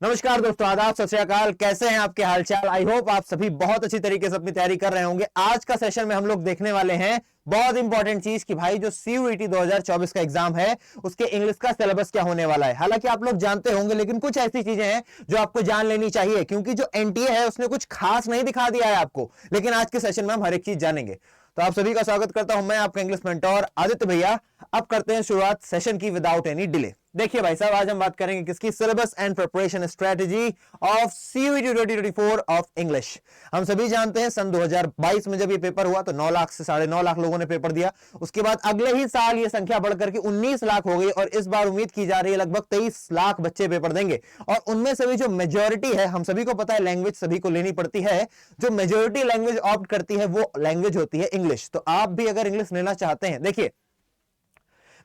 नमस्कार दोस्तों, आदाब, सत श्री अकाल। कैसे हैं आपके हालचाल? आई होप आप सभी बहुत अच्छी तरीके से अपनी तैयारी कर रहे होंगे। आज का सेशन में हम लोग देखने वाले हैं बहुत इंपॉर्टेंट चीज कि भाई जो सीयूईटी 2024 का एग्जाम है उसके इंग्लिश का सिलेबस क्या होने वाला है। हालांकि आप लोग जानते होंगे, लेकिन कुछ ऐसी चीजें हैं जो आपको जान लेनी चाहिए, क्योंकि जो एनटीए है उसने कुछ खास नहीं दिखा दिया है आपको, लेकिन आज के सेशन में हम हर एक चीज जानेंगे। तो आप सभी का स्वागत करता हूं मैं, आपका इंग्लिश मेंटोर आदित्य भैया। अब करते हैं शुरुआत सेशन की विदाउट एनी डिले। देखिए भाई साहब, आज हम बात करेंगे किसकी? Syllabus and preparation strategy of CUET 2024 of English. हम सभी जानते हैं सन 2022 में जब ये पेपर हुआ तो 9 लाख से 9.5 लाख लोगों ने पेपर दिया। उसके बाद अगले ही साल ये संख्या बढ़कर के 19 लाख हो गई और इस बार उम्मीद की जा रही है लगभग 23 लाख बच्चे पेपर देंगे। और उनमें से भी जो मेजोरिटी है, हम सभी को पता है लैंग्वेज सभी को लेनी पड़ती है, जो मेजोरिटी लैंग्वेज ऑप्ट करती है वो लैंग्वेज होती है इंग्लिश। तो आप भी अगर इंग्लिश लेना चाहते हैं, देखिए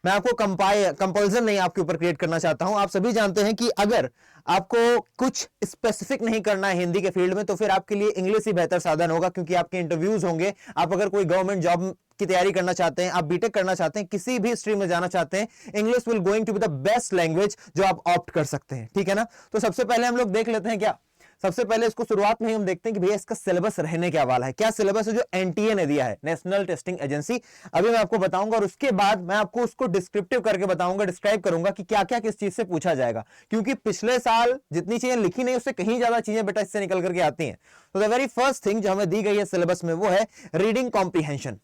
मैं आपको कंपल्सन नहीं आपके ऊपर क्रिएट करना चाहता हूं। आप सभी जानते हैं कि अगर आपको कुछ स्पेसिफिक नहीं करना है हिंदी के फील्ड में तो फिर आपके लिए इंग्लिश ही बेहतर साधन होगा, क्योंकि आपके इंटरव्यूज होंगे। आप अगर कोई गवर्नमेंट जॉब की तैयारी करना चाहते हैं, आप बीटेक करना चाहते हैं, किसी भी स्ट्रीम में जाना चाहते हैं, English will going to be the best language जो आप ऑप्ट कर सकते हैं। ठीक है ना? तो सबसे पहले हम लोग देख लेते हैं क्या, सबसे पहले इसको शुरुआत में ही हम देखते हैं कि भैया इसका सिलेबस रहने क्या वाला है। क्या सिलेबस है जो एनटीए ने दिया है, नेशनल टेस्टिंग एजेंसी। अभी मैं आपको बताऊंगा और उसके बाद मैं आपको उसको डिस्क्रिप्टिव करके बताऊंगा, डिस्क्राइब करूंगा कि क्या क्या किस चीज से पूछा जाएगा, क्योंकि पिछले साल जितनी चीजें लिखी नहीं उससे कहीं ज्यादा चीजें बेटा इससे निकल करके आती हैं। तो द वेरी फर्स्ट थिंग जो हमें दी गई है सिलेबस में वो है रीडिंग कॉम्प्रिहेंशन।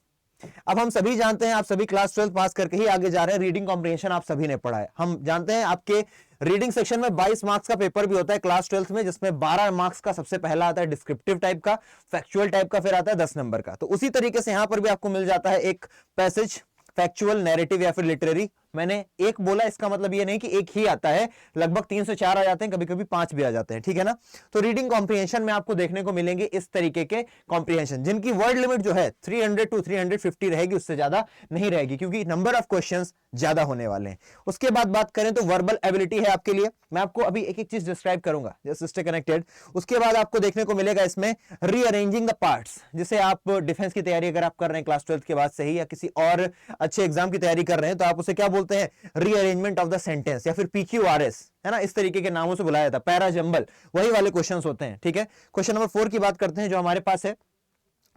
अब हम सभी जानते हैं, आप सभी क्लास 12 पास करके ही आगे जा रहे हैं। रीडिंग कॉम्प्रिहेंशन आप सभी ने पढ़ा है। हम जानते हैं आपके रीडिंग सेक्शन में 22 मार्क्स का पेपर भी होता है क्लास 12 में, जिसमें 12 मार्क्स का सबसे पहला आता है डिस्क्रिप्टिव टाइप का, फैक्चुअल टाइप का फिर आता है 10 नंबर का। तो उसी तरीके से यहां पर भी आपको मिल जाता है एक पैसेज, फैक्चुअल, नैरेटिव या फिर लिटरेरी। मैंने एक बोला, इसका मतलब ये नहीं कि एक ही आता है, लगभग 3 से 4 आ जाते हैं, कभी कभी 5 भी आ जाते हैं। ठीक है ना? तो रीडिंग कॉम्प्रिहेंशन में आपको देखने को मिलेंगे इस तरीके के कॉम्प्रिहेंशन, जिनकी वर्ड लिमिट जो है 300 टू 350 रहेगी, उससे ज्यादा नहीं रहेगी, क्योंकि नंबर ऑफ क्वेश्चंस ज्यादा होने वाले हैं। उसके बाद बात करें तो वर्बल एबिलिटी है आपके लिए। मैं आपको अभी एक एक चीज डिस्क्राइब करूंगा, जस्ट स्टे कनेक्टेड। उसके बाद आपको देखने को मिलेगा इसमें रीअरेंजिंग द पार्ट्स, जिसे आप डिफेंस की तैयारी अगर आप कर रहे हैं क्लास 12 के बाद से ही, या किसी और अच्छे एग्जाम की तैयारी कर रहे हैं, तो आप उसे क्या बोलते हैं? रीअरेंजमेंट ऑफ द सेंटेंस, या फिर पीक्यूआरएस, है ना? इस तरीके के नामों से बुलाया जाता है। पैरा जंबल, वही वाले क्वेश्चंस होते हैं। ठीक है? क्वेश्चन नंबर 4 की बात करते हैं जो हमारे पास है।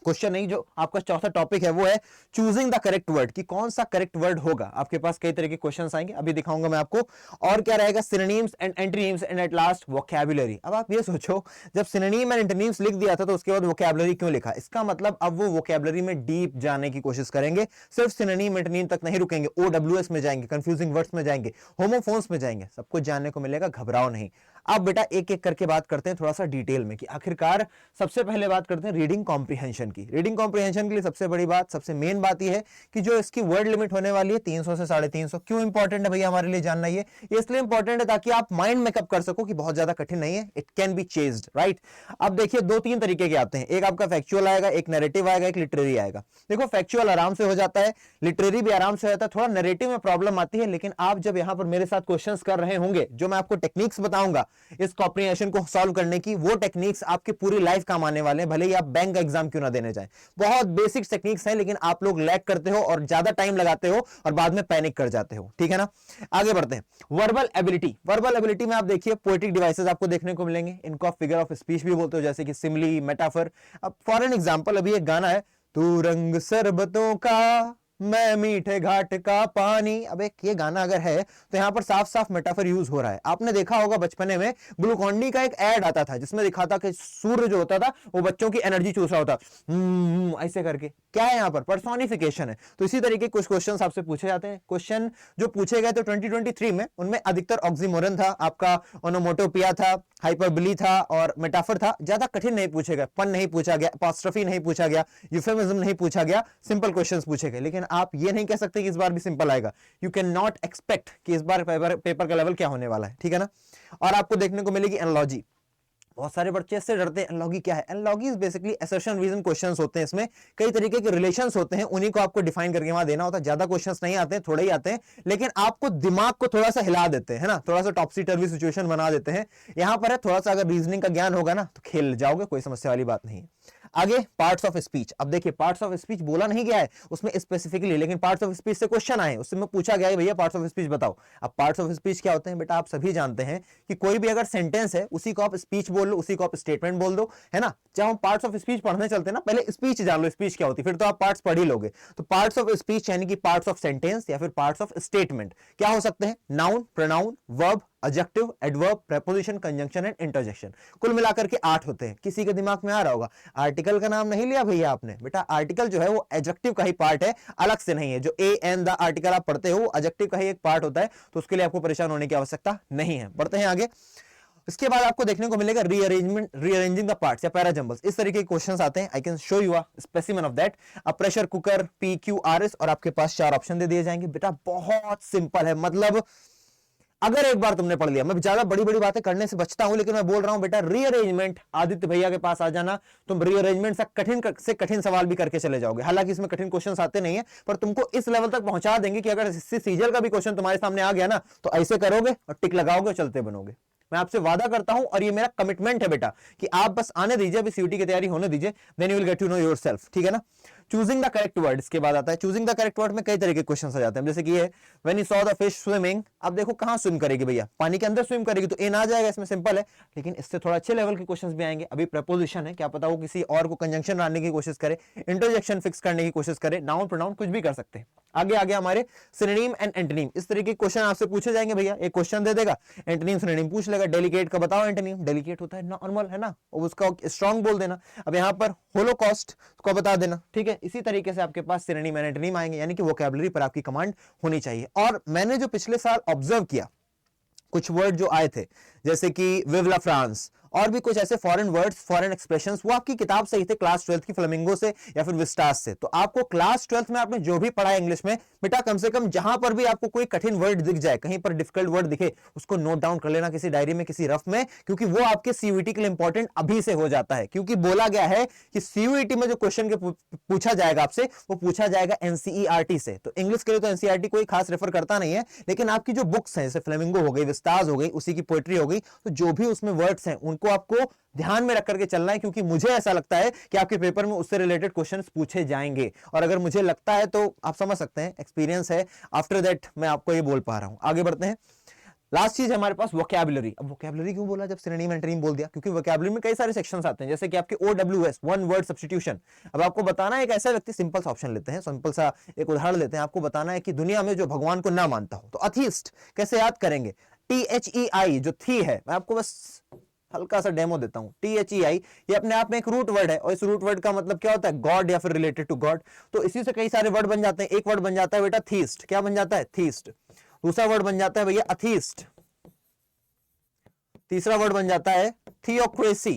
क्वेश्चन नहीं, जो आपका चौथा टॉपिक है वो है चूजिंग द करेक्ट वर्ड, कि कौन सा करेक्ट वर्ड होगा। आपके पास कई तरह के क्वेश्चंस आएंगे, अभी दिखाऊंगा मैं आपको। और क्या रहेगा? Synonyms and antonyms and at last vocabulary. अब आप ये सोचो, जब सिनोनिम एंड एंटोनिम्स लिख दिया था तो उसके बाद वोकैबुलरी क्यों लिखा? इसका मतलब अब वो वोकैबुलरी में डीप जाने की कोशिश करेंगे, सिर्फ सिनोनिम एंटोनिम तक नहीं रुकेंगे, ओडब्ल्यूएस में जाएंगे, कंफ्यूजिंग वर्ड्स में जाएंगे, होमोफोन्स में जाएंगे, सब कुछ जानने को मिलेगा, घबराओ नहीं। अब बेटा एक एक करके बात करते हैं थोड़ा सा डिटेल में, कि आखिरकार सबसे पहले बात करते हैं रीडिंग कॉम्प्रिहेंशन की। रीडिंग कॉम्प्रिहेंशन के लिए सबसे बड़ी बात, सबसे मेन बात यह है कि जो इसकी वर्ड लिमिट होने वाली है 300 से 350। क्यों इंपॉर्टेंट है भैया हमारे लिए जानना? ये इसलिए इंपॉर्टेंट है ताकि आप माइंड मेकअप कर सको कि बहुत ज्यादा कठिन नहीं है, it can be chased, right? अब देखिए 2-3 तरीके के आते हैं, एक आपका फैक्चुअल आएगा, एक नैरेटिव आएगा, एक लिटरेरी आएगा। देखो फैक्चुअल आराम से हो जाता है, लिटरेरी भी आराम से हो जाता है, थोड़ा नैरेटिव में प्रॉब्लम आती है। लेकिन आप जब यहां पर मेरे साथ क्वेश्चंस कर रहे होंगे, जो मैं आपको टेक्निक्स बताऊंगा इस कॉम्प्रिहेंशन को सॉल्व करने की, वो टेक्निक्स आपकी पूरी लाइफ काम आने वाले हैं, भले ही आप बैंक का एग्जाम क्यों ना देने जाएं। बहुत बेसिक टेक्निक्स हैं, लेकिन आप लोग लैग करते हो और ज्यादा टाइम लगाते हो और बाद में पैनिक कर जाते हो। ठीक है ना? आगे बढ़ते हैं। Verbal ability. वर्बल एबिलिटी में आप देखिए पोएटिक डिवाइसेस आपको देखने को मिलेंगे, इनको आप फिगर ऑफ स्पीच भी बोलते हो, जैसे कि सिमली, मेटाफर। अब फॉर एन एग्जांपल, अभी एक गाना है, तू रंग शरबतों का मैं मीठे घाट का पानी। अब एक ये गाना अगर है तो यहां पर साफ साफ मेटाफर यूज हो रहा है। आपने देखा होगा बचपने में ग्लूकॉन डी का एक ऐड आता था जिसमें दिखाता कि सूर्य जो होता था वो बच्चों की एनर्जी चूस रहा होता, ऐसे करके। क्या है यहां पर? पर्सोनिफिकेशन है। तो इसी तरीके कुछ क्वेश्चंस आपसे पूछे जाते हैं। क्वेश्चन जो पूछे गए थे 2023 में, उनमें अधिकतर ऑक्सीमोरन था, आपका ओनोमोटोपिया था, हाइपरबोली था और मेटाफर था। ज्यादा कठिन नहीं पूछे गए, पन नहीं पूछा गया, अपॉस्ट्रोफी नहीं पूछा गया, यूफेमिज्म नहीं पूछा गया, सिंपल क्वेश्चंस पूछे गए। लेकिन आप ये नहीं कह सकते कि इस बार भी सिंपल आएगा। यू कैन नॉट एक्सपेक्ट कि इस बार पेपर का लेवल क्या होने वाला है। ठीक है ना? और आपको देखने को मिलेगी एनालॉजी। बहुत सारे बच्चे इससे डरते हैं। एनालॉजी क्या है? Analogy is basically assertion reason questions होते हैं। इसमें कई तरीके के रिलेशंस होते हैं, उन्हीं को आपको डिफाइन करके वहां देना होता है। ज्यादा क्वेश्चंस नहीं आते हैं, थोड़े ही आते हैं, लेकिन आपको दिमाग को थोड़ा सा हिला देते हैं ना, थोड़ा सा टॉपसी टर्वी सिचुएशन बना देते हैं। यहां पर है थोड़ा सा, अगर रीजनिंग का ज्ञान होगा ना तो खेल जाओगे, कोई समस्या वाली बात नहीं है। आगे पार्ट्स ऑफ स्पीच। अब देखिए पार्ट्स ऑफ स्पीच बोला नहीं गया है उसमें स्पेसिफिकली, लेकिन पार्ट्स ऑफ स्पीच से क्वेश्चन आए, उससे में पूछा गया है भैया पार्ट्स ऑफ स्पीच बताओ। अब पार्ट्स ऑफ स्पीच क्या होते हैं बेटा, आप सभी जानते हैं कि कोई भी अगर सेंटेंस है उसी को आप स्पीच बोल लो, उसी को आप स्टेटमेंट बोल दो, है ना। जब हम पार्ट्स ऑफ स्पीच पढ़ने चलते हैं ना, पहले स्पीच जान लो स्पीच क्या होती है, फिर तो आप पार्ट्स पढ़ ही लोगे। तो पार्ट्स ऑफ स्पीच यानी कि पार्ट्स ऑफ सेंटेंस या फिर पार्ट्स ऑफ स्टेटमेंट क्या हो सकते हैं, noun, pronoun, verb, adjective, adverb, preposition, conjunction and interjection. कुल मिलाकर के 8 होते हैं। किसी के दिमाग में आ रहा होगा आर्टिकल का नाम नहीं लिया भैया आपने, बेटा आर्टिकल जो है वो एडजेक्टिव का ही पार्ट है, अलग से नहीं है। जो ए एन द आर्टिकल आप पढ़ते हो एडजेक्टिव का ही एक पार्ट होता है, तो उसके लिए आपको परेशान होने की आवश्यकता नहीं है। बढ़ते हैं आगे। इसके बाद आपको देखने को मिलेगा रीअरेंजिंग द पार्ट्स या पैराजंबल्स। इस तरीके के क्वेश्चंस आते हैं। I can show you a specimen of that. अब pressure cooker, P Q R S, और आपके पास 4 ऑप्शन दे दिए जाएंगे। बेटा बहुत सिंपल है, मतलब अगर एक बार तुमने पढ़ लिया, मैं ज्यादा बड़ी बड़ी बातें करने से बचता हूं, लेकिन मैं बोल रहा हूं बेटा रीअरेंजमेंट, आदित्य भैया के पास आ जाना, तुम रीअरेंजमेंट से कठिन सवाल भी करके चले जाओगे। हालांकि इसमें कठिन क्वेश्चंस आते नहीं है, पर तुमको इस लेवल तक पहुंचा देंगे कि अगर इससे सीजल का भी क्वेश्चन तुम्हारे सामने आ गया ना, तो ऐसे करोगे और टिक लगाओगे, चलते बनोगे। मैं आपसे वादा करता हूं और ये मेरा कमिटमेंट है बेटा कि आप बस आने दीजिए, अभी सीयूटी की तैयारी होने दीजिए, then you will get to know yourself, ठीक है ना। चूजिंग द करेक्ट वर्ड इसके बाद आता है। चूजिंग द करेक्ट वर्ड में कई तरह के क्वेश्चन आ जाते हैं, जैसे कि ये when you saw the fish swimming. अब देखो कहां स्विम करेगी भैया, पानी के अंदर स्विम करेगी, तो ए ना जाएगा, इसमें सिंपल है। लेकिन इससे थोड़ा अच्छे लेवल के क्वेश्चंस भी आएंगे। अभी प्रपोजिशन है, क्या पता वो किसी और को कंजंक्शन डालने की कोशिश करे, इंटरजेक्शन फिक्स करने की कोशिश करे, नाउन प्रोनाउन कुछ भी कर सकते हैं। आगे आगे हमारे सिनोनिम एंड एंटोनिम, इस तरीके के क्वेश्चन आपसे पूछे जाएंगे भैया। एक क्वेश्चन दे देगा, एंटोनिम सिनोनिम पूछ लेगा। डेलिकेट का बताओ एंटोनिम, डेलिकेट होता है नॉर्मल, है ना, उसका स्ट्रांग बोल देना। अब यहाँ पर होलोकॉस्ट को बता देना, ठीक है। इसी तरीके से आपके पास सिनोनिम एंड एंटोनिम आएंगे, यानी कि वोकैबुलरी पर आपकी कमांड होनी चाहिए। और मैंने जो पिछले साल ऑब्जर्व किया, कुछ वर्ड जो आए थे जैसे कि विव ला फ्रांस और भी कुछ ऐसे फॉरेन वर्ड्स, फॉरेन एक्सप्रेशंस, वो आपकी किताब से ही थे, क्लास 12th की फ्लेमिंगो से या फिर विस्टास से। तो आपको क्लास 12th में आपने जो भी पढ़ा है इंग्लिश में, बेटा कम से कम जहां पर भी आपको कोई कठिन वर्ड दिख जाए, कहीं पर डिफिकल्ट वर्ड दिखे, उसको नोट डाउन कर लेना किसी डायरी में, किसी रफ में, क्योंकि वो आपके सीयूईटी के लिए इंपॉर्टेंट अभी से हो जाता है। क्योंकि बोला गया है कि सीयूईटी में जो क्वेश्चन के पूछा जाएगा आपसे, वो पूछा जाएगा एनसीईआरटी से। तो इंग्लिश के लिए तो एनसीईआरटी कोई खास रेफर करता नहीं है, लेकिन आपकी जो बुक्स हैं, जैसे फ्लेमिंगो हो गई, विस्टास हो गई, उसी की पोएट्री हो गई, तो जो भी उसमें वर्ड्स हैं उनको आपको ध्यान में रख करके चलना है, क्योंकि मुझे ऐसा लगता है कि आपके पेपर में उससे रिलेटेड क्वेश्चंस पूछे जाएंगे। और अगर मुझे लगता है तो आप समझ सकते हैं, एक्सपीरियंस है, आफ्टर दैट मैं आपको ये बोल पा रहा हूं। आगे बढ़ते हैं। लास्ट चीज है हमारे पास वोकैबुलरी। अब वोकैबुलरी क्यों बोला जब सिनोनिम एंटोनिम बोल दिया, क्योंकि वोकैबुलरी में कई सारे सेक्शंस आते हैं, जैसे कि आपके OWS, वन वर्ड सब्स्टिट्यूशन। अब आपको बताना है, एक ऐसा व्यक्ति, सिंपल सा ऑप्शन लेते हैं, सिंपल सा एक उदाहरण लेते हैं, आपको बताना है कि दुनिया में जो भगवान को ना मानता हो, तो अथीस्ट कैसे याद करेंगे। THEI जो थी है, मैं आपको बस हल्का सा डेमो देता हूं। THEI ये अपने आप में एक रूट वर्ड है, और इस रूट वर्ड का मतलब क्या होता है, गॉड या फिर रिलेटेड टू गॉड। तो इसी से कई सारे वर्ड बन जाते हैं। एक वर्ड बन जाता है बेटा थीस्ट, क्या बन जाता है, थीस्ट। दूसरा वर्ड बन जाता है भैया अथीस्ट। तीसरा वर्ड बन जाता है थियोक्रेसी।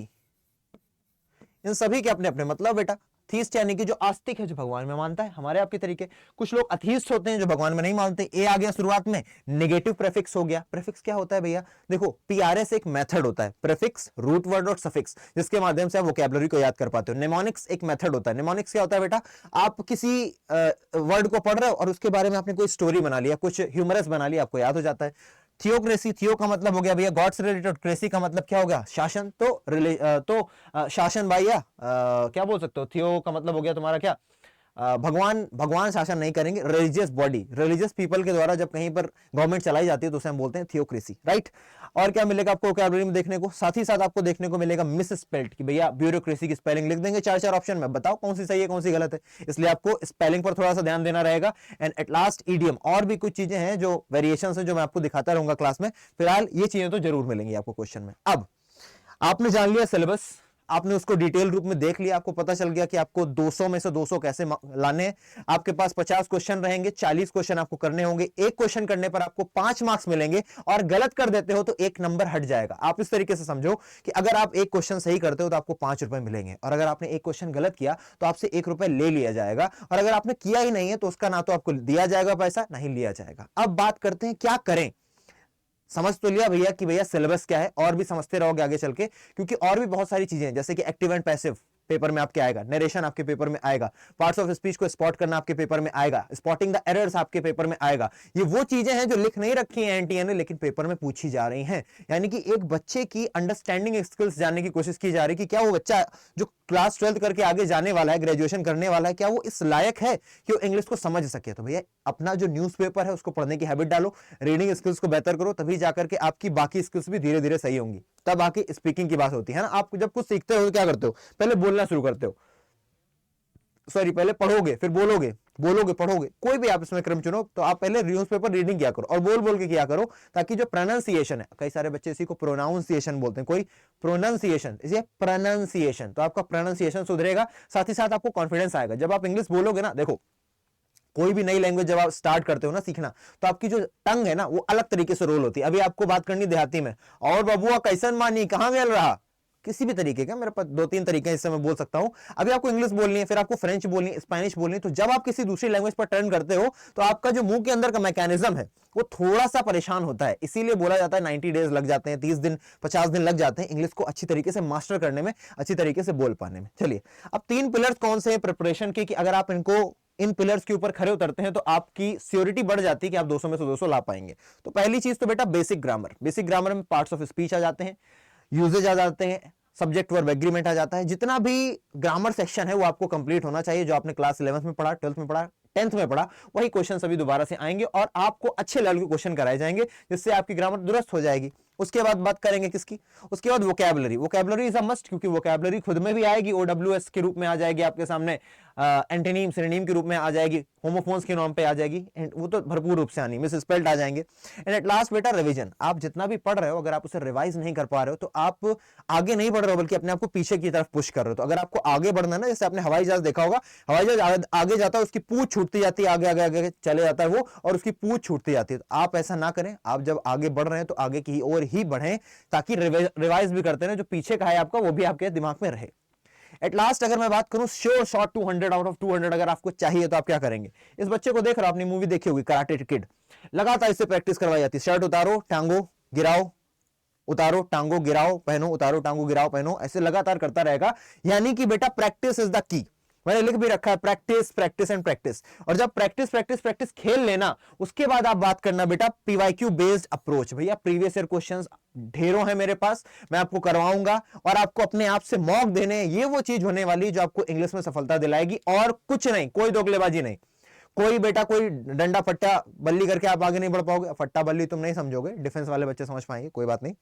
इन सभी के अपने अपने मतलब बेटा। थीस्ट यानी कि जो आस्तिक है, जो भगवान में मानता है, हमारे आपके तरीके। कुछ लोग अथीस्ट होते हैं जो भगवान में नहीं मानते। ए आ गया शुरुआत में, नेगेटिव प्रेफिक्स हो गया। प्रेफिक्स क्या होता है भैया, देखो PRS एक मेथड होता है, प्रेफिक्स, रूट वर्ड और सफिक्स, जिसके माध्यम से आप वोकैबुलरी को याद कर पाते हो। निमोनिक्स एक मेथड होता है। निमोनिक्स क्या होता है बेटा, आप किसी वर्ड को पढ़ रहे हो और उसके बारे में आपने कोई स्टोरी बना लिया, कुछ ह्यूमरस बना लिया, आपको याद हो जाता है। थियोक्रेसी, थियो का मतलब हो गया भैया गॉड से रिलेटेड, क्रेसी का मतलब क्या हो गया, शासन। तो शासन भैया क्या बोल सकते हो, थियो का मतलब हो गया तुम्हारा क्या, भगवान शासन नहीं करेंगे, रिलीजियस बॉडी, रिलीजियस पीपल के द्वारा जब कहीं पर गवर्नमेंट चलाई जाती है तो उसे हम बोलते हैं थियोक्रेसी, राइट। और क्या मिलेगा आपको वोकैबुलरी में देखने को, साथ ही साथ आपको देखने को मिलेगा मिस स्पेल्ड, कि भैया ब्यूरोक्रेसी की स्पेलिंग लिख देंगे 4 ऑप्शन में, बताओ कौन सी सही है कौन सी गलत है, इसलिए आपको स्पेलिंग पर थोड़ा सा ध्यान देना रहेगा। एंड एट लास्ट ईडियम, और भी कुछ चीजें हैं जो वेरिएशंस हैं जो मैं आपको दिखाता रहूंगा क्लास में। फिलहाल ये चीजें तो जरूर मिलेंगी आपको क्वेश्चन में। अब आपने जान लिया सिलेबस, आपने उसको डिटेल रूप में देख लिया, आपको पता चल गया कि आपको 200 में से 200 कैसे लाने हैं। आपके पास 50 क्वेश्चन रहेंगे, 40 क्वेश्चन आपको करने होंगे। एक क्वेश्चन करने पर आपको 5 मार्क्स मिलेंगे, और गलत कर देते हो तो 1 नंबर हट जाएगा। आप इस तरीके से समझो कि अगर आप एक क्वेश्चन सही करते हो तो आपको 5 रुपए मिलेंगे, और अगर आपने एक क्वेश्चन गलत किया तो आपसे 1 रुपए ले लिया जाएगा, और अगर आपने किया ही नहीं है तो उसका ना तो आपको दिया जाएगा पैसा, नहीं लिया जाएगा। अब बात करते हैं क्या करें। समझ तो लिया भैया कि भैया सिलेबस क्या है, और भी समझते रहोगे आगे चल के, क्योंकि और भी बहुत सारी चीजें हैं, जैसे कि एक्टिव एंड पैसिव, पेपर में आपके आएगा, नरेशन आपके पेपर में आएगा, पार्ट्स ऑफ स्पीच को स्पॉट करना आपके पेपर में आएगा, स्पॉटिंग द एरर्स आपके पेपर में आएगा। ये वो चीजें हैं जो लिख नहीं रखी हैं एनटीए ने, लेकिन पेपर में पूछी जा रही हैं। यानी कि एक बच्चे की अंडरस्टैंडिंग स्किल्स जानने की कोशिश की जा रही है कि क्या वो बच्चा जो क्लास 12 करके आगे जाने वाला है, ग्रेजुएशन करने वाला है, क्या वो इस लायक है कि वो इंग्लिश को समझ सके। तो भैया अपना जो न्यूज़पेपर है उसको पढ़ने की हैबिट डालो, रीडिंग स्किल्स को बेहतर करो, तभी जाकर के आपकी बाकी स्किल्स भी धीरे धीरे सही होंगी। तब आके स्पीकिंग की बात होती है ना। आप जब कुछ सीखते हो तो क्या करते हो, पहले बोलना शुरू करते हो, सॉरी पहले पढ़ोगे फिर बोलोगे, बोलोगे पढ़ोगे, कोई भी आप इसमें क्रम चुनो, तो आप पहले न्यूज़पेपर रीडिंग किया करो और बोल बोल के किया करो, ताकि जो प्रोनाउंसिएशन है, कई सारे बच्चे इसी को प्रोनाउंसिएशन बोलते हैं, कोई प्रोनाउंसिएशन, इसे प्रोनाउंसिएशन, तो आपका प्रोनाउंसिएशन सुधरेगा, साथ ही साथ आपको कॉन्फिडेंस आएगा। जब आप इंग्लिश बोलोगे ना, देखो कोई भी नई लैंग्वेज जब आप स्टार्ट करते हो ना सीखना, तो आपकी जो टंग है ना वो अलग तरीके से रोल होती है। अभी आपको बात करनी देहाती में, और बबुआ कैसन मानी कहां गया रहा, किसी भी तरीके का, मेरे पास 2-3 तरीके इससे मैं बोल सकता हूं। अभी आपको इंग्लिश बोलनी है, फिर आपको फ्रेंच बोलनी है, स्पेनिश बोलनी है, तो जब आप किसी दूसरी लैंग्वेज पर टर्न करते हो तो आपका जो मुंह के अंदर का मैकेनिज्म है वो थोड़ा सा परेशान होता है। इसीलिए बोला जाता है 90 डेज लग जाते हैं, 30 दिन 50 दिन लग जाते हैं इंग्लिश को अच्छी तरीके से मास्टर करने में, अच्छी तरीके से बोल पाने में। चलिए अब 3 पिलर्स कौन से हैं प्रिपरेशन के, कि अगर आप इन पिलर्स के ऊपर खड़े उतरते हैं तो आपकी श्योरिटी बढ़ जाती है कि आप 200 में से 200 ला पाएंगे। तो पहली चीज तो बेटा बेसिक ग्रामर, बेसिक ग्रामर में पार्ट्स ऑफ स्पीच आ जाते हैं, यूजेज आ जाते हैं, सब्जेक्ट वर्ब एग्रीमेंट आ जाता है। जितना भी ग्रामर सेक्शन है वो आपको कंप्लीट होना चाहिए, जो आपने क्लास 11th में पढ़ा, 12th में पढ़ा, 10th में पढ़ा, वही क्वेश्चन सभी दोबारा से आएंगे और आपको अच्छे लेवल के क्वेश्चन कराए जाएंगे, जिससे आपकी ग्रामर दुरुस्त हो जाएगी। उसके बाद बात करेंगे किसकी, उसके बाद vocabulary. Vocabulary is a must, क्योंकि वोकैबुलरी खुद में भी आएगी, OWS के रूप में आ जाएगी आपके सामने, एंटोनिम सिनोनिम के रूप में आ जाएगी, होमोफोन्स के नाम पे आ जाएगी, एंड वो तो भरपूर रूप से आनी, मिस स्पेल्ड आ जाएंगे। एंड एट लास्ट बेटा रिवीजन। आप जितना भी पढ़ रहे हो, अगर आप उसे रिवाइज नहीं कर पा रहे हो तो आप आगे नहीं बढ़ रहे हो, बल्कि अपने आप को पीछे की तरफ पुश कर रहे हो। तो अगर आपको आगे बढ़ना है ना, जैसे आपने हवाई जहाज देखा होगा, हवाई जहाज आगे जाता है, उसकी पूंछ छूटती जाती है, आगे आगे आगे चले जाता है वो, और उसकी पूंछ छूटती जाती है। तो आप ऐसा ना करें, आप जब आगे बढ़ रहे हैं तो आगे की ओर ही बढ़ें, ताकि रिवाइज भी करते हैं, जो पीछे का है आपका वो भी आपके दिमाग में रहे। एट लास्ट अगर मैं बात करूं, श्योर शॉट 200 आउट ऑफ 200 अगर आपको चाहिए तो आप क्या करेंगे। इस बच्चे को देख रहे हो, आपने मूवी देखी होगी कराटे किड, लगातार इससे प्रैक्टिस करवाई जाती है, शर्ट उतारो टांगो गिराओ, उतारो टांगो गिराओ पहनो, उतारो टांगो गिराओ पहनो, ऐसे लगातार करता रहेगा। यानी कि बेटा प्रैक्टिस इज द की, मैंने लिख भी रखा है, प्रैक्टिस प्रैक्टिस एंड प्रैक्टिस। और जब प्रैक्टिस प्रैक्टिस प्रैक्टिस खेल लेना, उसके बाद आप बात करना बेटा पीवाईक्यू बेस्ड अप्रोच। भैया प्रीवियस ईयर क्वेश्चंस ढेरों हैं मेरे पास, मैं आपको करवाऊंगा, और आपको अपने आप से मॉक देने, ये वो चीज होने वाली जो आपको इंग्लिश में सफलता दिलाएगी, और कुछ नहीं, कोई दोगलेबाजी नहीं, कोई बेटा कोई डंडा फट्टा बल्ली करके आप आगे नहीं बढ़ पाओगे। फट्टा बल्ली तुम नहीं समझोगे, डिफेंस वाले बच्चे समझ पाएंगे, कोई बात नहीं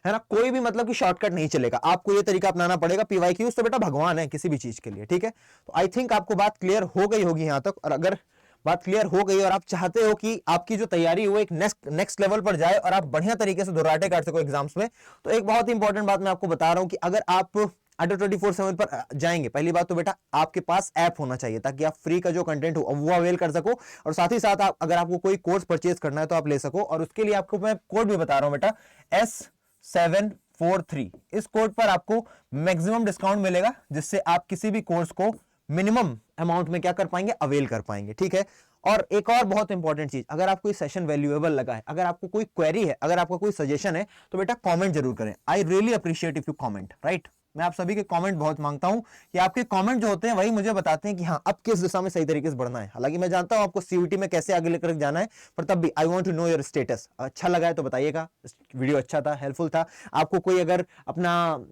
है ना। कोई भी मतलब कि शॉर्टकट नहीं चलेगा, आपको ये तरीका अपनाना पड़ेगा। पीवाईक्यूज तो बेटा भगवान है किसी भी चीज के लिए, ठीक है। तो आई थिंक आपको बात क्लियर हो गई होगी यहां तक, और अगर बात क्लियर हो गई और आप चाहते हो कि आपकी जो तैयारी हो एक नेक्स्ट लेवल पर जाए और आप बढ़िया तरीके से दुर्राटे काट सको एग्जाम्स में, तो एक बहुत ही इंपॉर्टेंट बात मैं आपको बता रहा हूं कि अगर आप अड्डा 24/7 पर जाएंगे, पहली बात तो बेटा आपके पास ऐप होना चाहिए, ताकि आप फ्री का जो कंटेंट हो वो अवेल कर सको, और साथ ही साथ आप अगर आपको कोई कोर्स परचेज करना है तो आप ले सको। और उसके लिए आपको मैं कोड भी बता रहा हूं बेटा, S743, इस कोड पर आपको मैक्सिमम डिस्काउंट मिलेगा, जिससे आप किसी भी कोर्स को मिनिमम अमाउंट में क्या कर पाएंगे, अवेल कर पाएंगे, ठीक है। और एक और बहुत इंपॉर्टेंट चीज, अगर आपको सेशन वैल्यूएबल लगा है, अगर आपको कोई क्वेरी है, अगर आपका कोई सजेशन है, तो बेटा कमेंट जरूर करें। I really appreciate if you comment, right. मैं आप सभी के कमेंट बहुत मांगता हूं, कि आपके कमेंट जो होते हैं वही मुझे बताते हैं कि हाँ अब किस दिशा में सही तरीके से बढ़ना है। हालांकि मैं जानता हूं आपको सीयूटी में कैसे आगे लेकर जाना है, पर तब भी I want to know your status. अच्छा लगा है तो बताइएगा, वीडियो अच्छा था, हेल्पफुल था, आपको कोई अगर अपना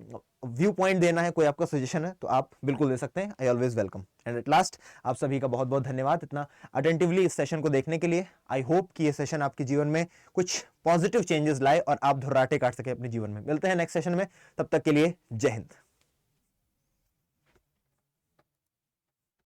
व्यू पॉइंट देना है, कोई आपका सजेशन है, तो आप बिल्कुल दे सकते हैं। I always welcome. And at last आप सभी का बहुत बहुत धन्यवाद इतना अटेंटिवली इस सेशन को देखने के लिए। आई होप कि ये सेशन आपके जीवन में कुछ पॉजिटिव चेंजेस लाए और आप धुर्राटे काट सके अपने जीवन में। मिलते हैं नेक्स्ट सेशन में, तब तक के लिए जय हिंद।